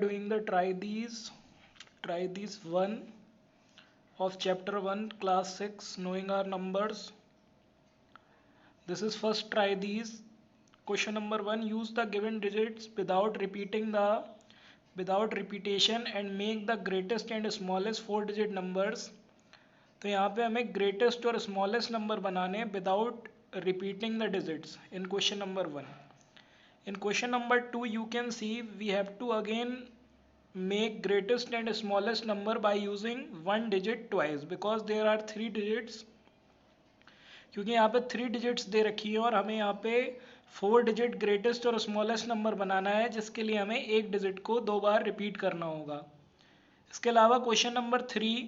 doing the try these 1 of chapter 1 class 6 knowing our numbers. This is first try these. Question number 1, use the given digits without repetition and make the greatest and smallest 4 digit numbers. तो यहाँ पे हमें greatest और smallest number बनाने without repeating the digits in question number 1. In question number 2 you can see we have to again make greatest and smallest number by using one digit twice because there are 3 digits. क्योंकि यहाँ पे 3 digits दे रखी है और हमें यहाँ पे 4 digit greatest और स्मॉलेस्ट नंबर बनाना है जिसके लिए हमें एक डिजिट को 2 बार रिपीट करना होगा. इसके अलावा question number 3,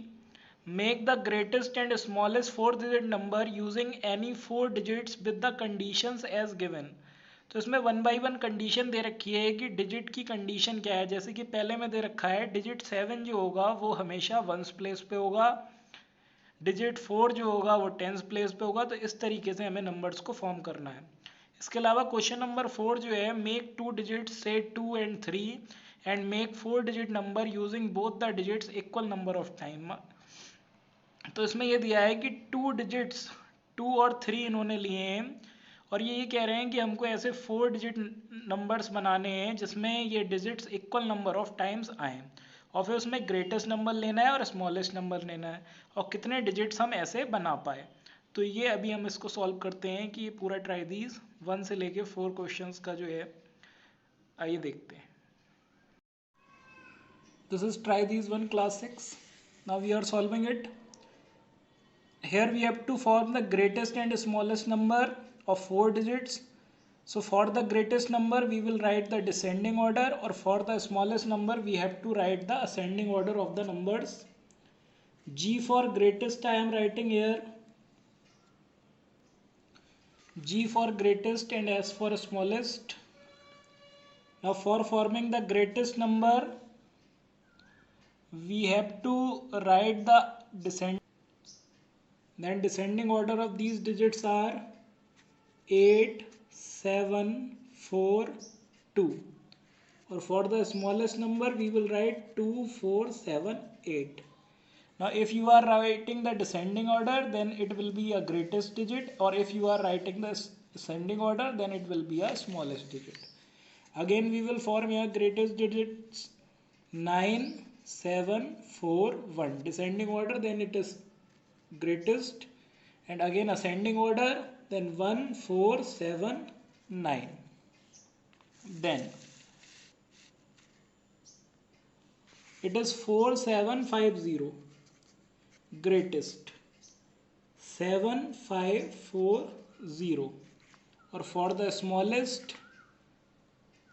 make the greatest and smallest 4 digit number using any 4 digits with the conditions as given. तो इसमें 1 बाई 1 कंडीशन दे रखी है कि डिजिट की कंडीशन क्या है. जैसे कि पहले में दे रखा है डिजिट 7 जो होगा वो हमेशा 1s प्लेस पे होगा, डिजिट 4 जो होगा वो 10s प्लेस पे होगा. तो इस तरीके से हमें नंबर्स को फॉर्म करना है. इसके अलावा क्वेश्चन नंबर 4 जो है मेक 2 डिजिट्स से 2 and 3 and make 4 digit number using both the digits equal number of time. तो इसमें ये दिया है कि 2 डिजिट्स 2 और 3 इन्होंने लिए हैं और ये कह रहे हैं कि हमको ऐसे 4 डिजिट नंबर्स बनाने हैं जिसमें ये digits equal number of times आएँ और फिर उसमें ग्रेटेस्ट नंबर लेना है और स्मॉलेस्ट नंबर लेना है और कितने डिजिट्स हम ऐसे बना पाए. तो ये अभी हम इसको सॉल्व करते हैं कि ये पूरा ट्राई दीज 1 से लेके 4 क्वेश्चंस का जो है आइए देखते हैं. This is try these 1 class 6. Now we are solving it. Here we have to form the greatest and smallest number of 4 digits. So for the greatest number we will write the descending order or for the smallest number we have to write the ascending order of the numbers. G for greatest I am writing here. G for greatest and S for smallest. Now for forming the greatest number we have to write the descending. Then descending order of these digits are 8, 7, 4, 2. Or for the smallest number we will write 2, 4, 7, 8. Now if you are writing the descending order then it will be a greatest digit, or if you are writing the ascending order then it will be a smallest digit. Again we will form here greatest digits 9, 7, 4, 1. Descending order then it is greatest, and again ascending order then 1, 4, 7, 9. Then it is 4, 7, 5, 0 greatest, 7, 5, 4, 0. Or for the smallest,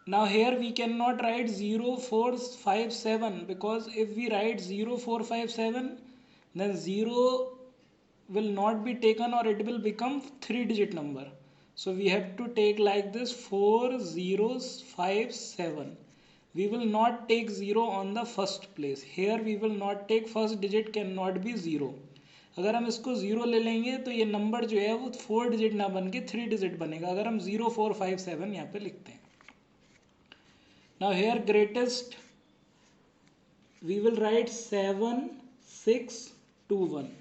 now here we cannot write 0, 4, 5, 7 because if we write 0, 4, 5, 7 then 0 will not be taken or it will become 3 digit number. So we have to take like this 4 zeros 5 7. We will not take 0 on the first place. Here we will not take first digit cannot be 0. अगर हम इसको 0 ले लेंगे तो ये number जो है वो 4 डिजिट ना बन के 3 डिजिट बनेगा अगर हम 0 4 5 7 यहाँ पे लिखते हैं. Now here greatest we will write 7 6 2 1.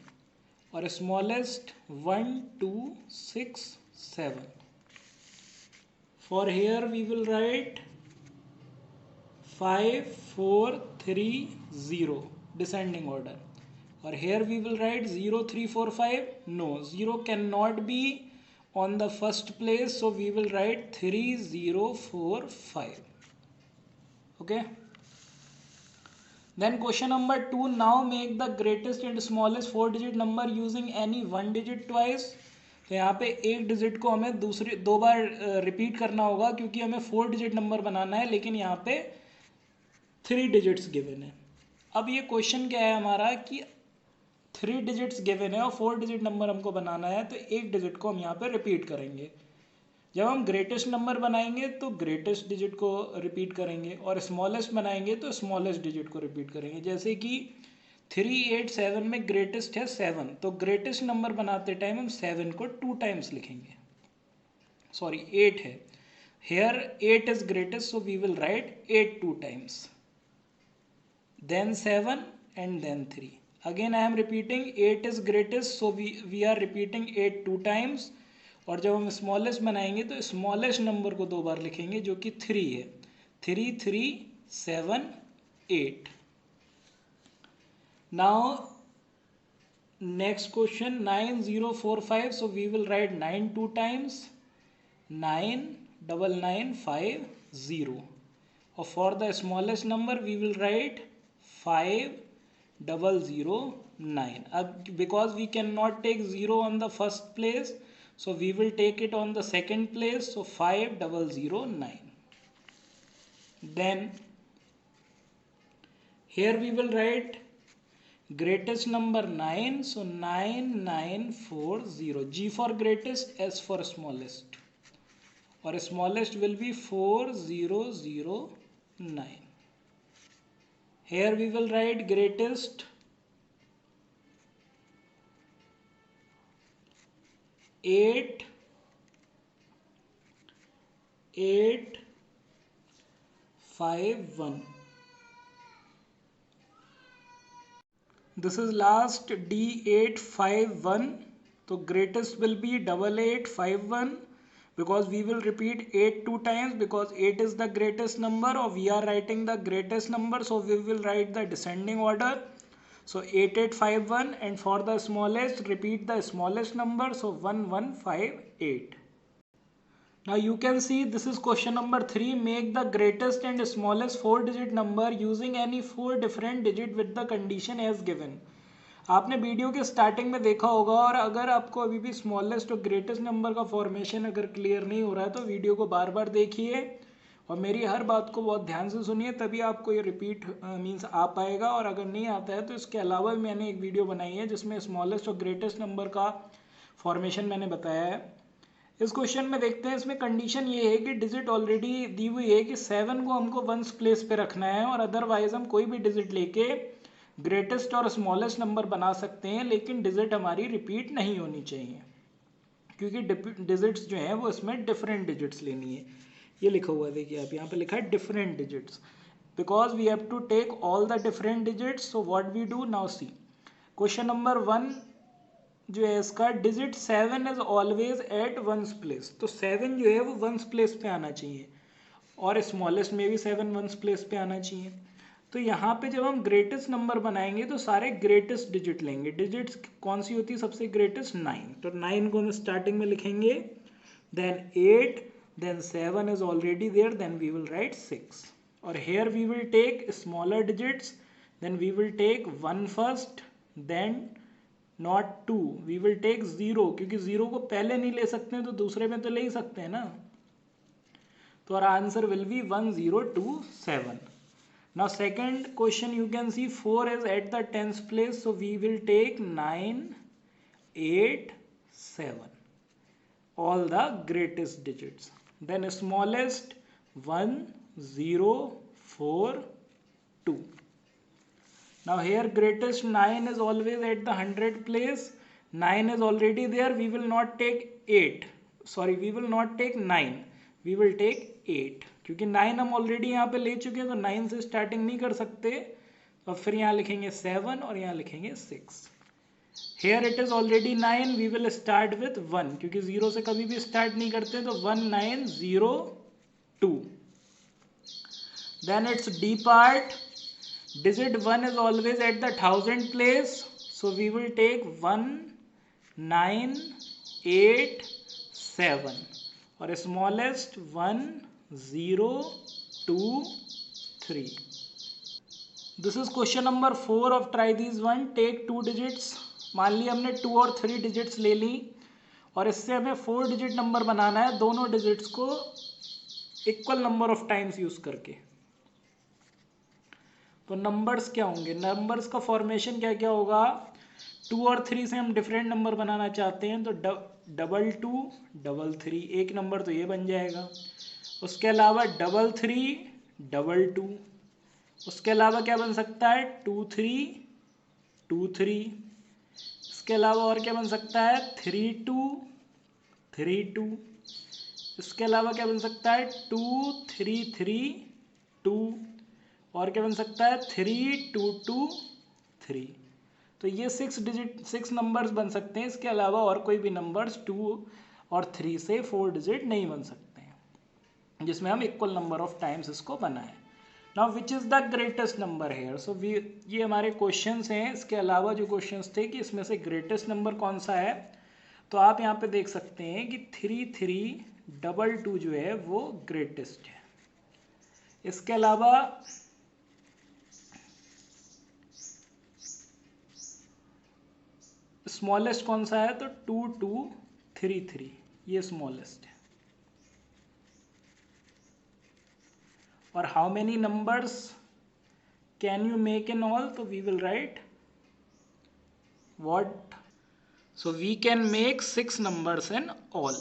और smallest 1, 2, 6, 7. For here we will write 5, 4, 3, 0 descending order. Or here we will write 0, 3, 4, 5. No, 0 cannot be on the first place, so we will write 3, 0, 4, 5. Okay. Then question number 2, now make the greatest and smallest 4 digit number using any 1 digit twice. तो यहाँ पे एक digit को हमें दूसरी 2 बार repeat करना होगा क्योंकि हमें 4 डिजिट नंबर बनाना है लेकिन यहाँ पे 3 डिजिट्स गिवन है. अब ये क्वेश्चन क्या है हमारा कि 3 डिजिट्स गिवन है और 4 डिजिट नंबर हमको बनाना है तो एक डिजिट को हम यहाँ पे रिपीट करेंगे. जब हम ग्रेटेस्ट नंबर बनाएंगे तो ग्रेटेस्ट डिजिट को रिपीट करेंगे और स्मॉलेस्ट बनाएंगे तो स्मॉलेस्ट डिजिट को रिपीट करेंगे. जैसे कि 3, 8, 7 में ग्रेटेस्ट है 7 तो ग्रेटेस्ट नंबर बनाते टाइम हम 7 को 2 टाइम्स लिखेंगे. सॉरी 8 है. Here 8 is greatest so we will write 8 2 times. then 7 and then 3. Again I am repeating 8 is greatest, so we are repeating 8 two times. और जब हम स्मॉलेस्ट बनाएंगे तो स्मॉलेस्ट नंबर को 2 बार लिखेंगे जो कि 3 है. 3 3 7 8. Now next question 9045. So we will write 9 two times. 99950. Or for the smallest number we will write 5009. Because we cannot take 0 on the first place, so we will take it on the second place. So 5009. Then here we will write greatest number 9, so 9940. G for greatest, S for smallest, or smallest will be 4009. Here we will write greatest 8851. This is last D851. So greatest will be 8851, because we will repeat 8 two times, because 8 is the greatest number, or we are writing the greatest number, so we will write the descending order. So 8851, and for the smallest repeat the smallest number, so 1158. Now you can see this is question number 3. Make the greatest and smallest 4-digit number using any 4 different digit with the condition as given. आपने video के starting में देखा होगा, और अगर आपको अभी भी स्मॉलेस्ट और ग्रेटेस्ट नंबर का फॉर्मेशन अगर क्लियर नहीं हो रहा है तो वीडियो को बार बार देखिए और मेरी हर बात को बहुत ध्यान से सुनिए, तभी आपको ये रिपीट मीन्स आ पाएगा. और अगर नहीं आता है तो इसके अलावा भी मैंने एक वीडियो बनाई है जिसमें स्मॉलेस्ट और ग्रेटेस्ट नंबर का फॉर्मेशन मैंने बताया है. इस क्वेश्चन में देखते हैं, इसमें कंडीशन ये है कि डिजिट ऑलरेडी दी हुई है कि 7 को हमको वंस प्लेस पे रखना है, और अदरवाइज हम कोई भी डिजिट लेके ग्रेटेस्ट और स्मॉलेस्ट नंबर बना सकते हैं, लेकिन डिजिट हमारी रिपीट नहीं होनी चाहिए, क्योंकि डिजिट्स जो हैं वो इसमें डिफरेंट डिजिट्स लेनी है. ये लिखा हुआ है, देखिए आप यहाँ पे लिखा है different digits, because we have to take all the different digits. So what we do now, see question number 1 जो है इसका digit 7 is always at ones place. तो 7 जो है वो वंस प्लेस पे आना चाहिए, और स्मॉलेस्ट में भी 7 वंस प्लेस पे आना चाहिए. तो यहाँ पे जब हम ग्रेटेस्ट नंबर बनाएंगे तो सारे ग्रेटेस्ट डिजिट लेंगे. डिजिट्स कौन सी होती है सबसे ग्रेटेस्ट? 9. तो 9 को हम स्टार्टिंग में लिखेंगे, then 8, then 7 is already there, then we will write 6. और here we will take smaller digits, then we will take 1 first, then not 2, we will take 0, क्योंकि 0 को पहले नहीं ले सकते हैं तो दूसरे में तो ले ही सकते हैं ना. तो our answer will be 1027. Now second question you can see 4 is at the 10th place, so we will take 9, 8, 7, all the greatest digits. Then smallest 1, 0, 4, 2. Now here greatest 9 is always at the 100th place. 9 is already there. We will not take 8. Sorry, we will not take 9. We will take 8. क्योंकि 9 हम already यहाँ पे ले चुके हैं, तो 9 से starting नहीं कर सकते. तो फिर यहाँ लिखेंगे 7 और यहाँ लिखेंगे 6. Here it is already 9. We will start with 1, क्योंकि 0 से कभी भी स्टार्ट नहीं करते. तो 1902. Then its D part. Digit 1 is always at the 1000th place, so we will take 1, 9, 8, 7, और smallest 1, 0, 2, 3. This is question number 4 of try these one. Take 2 digits. मान ली हमने 2 और 3 डिजिट्स ले ली, और इससे हमें 4 डिजिट नंबर बनाना है, दोनों डिजिट्स को equal number of times use करके. तो नंबर्स क्या होंगे? नंबर्स का फॉर्मेशन क्या क्या होगा? 2 और 3 से हम डिफरेंट नंबर बनाना चाहते हैं, तो 2, 2, 3, एक नंबर तो ये बन जाएगा. उसके अलावा 3, 3, 2, उसके अलावा क्या बन सकता है? 2, 3, 2, 3. इसके अलावा और क्या बन सकता है? 3, 2, 3, 2. इसके अलावा क्या बन सकता है? 2, 3, 3, 2. और क्या बन सकता है 3 2 2 3। तो ये 6 नंबर्स बन सकते हैं, इसके अलावा और कोई भी नंबर्स 2 और 3 से 4 डिजिट नहीं बन सकते हैं, जिसमें हम इक्वल नंबर ऑफ टाइम्स इसको बनाएं। Now which is the greatest number here. So ये हमारे क्वेश्चंस हैं। इसके अलावा जो क्वेश्चंस थे कि इसमें से ग्रेटेस्ट नंबर कौन सा है, तो आप यहाँ पे देख सकते हैं कि 3322 जो है वो ग्रेटेस्ट है। इसके अलावा स्मॉलेस्ट कौन सा है, तो 2233 ये स्मॉलेस्ट है। और how many numbers can you make in all, तो we will write what, so we can make 6 numbers in all।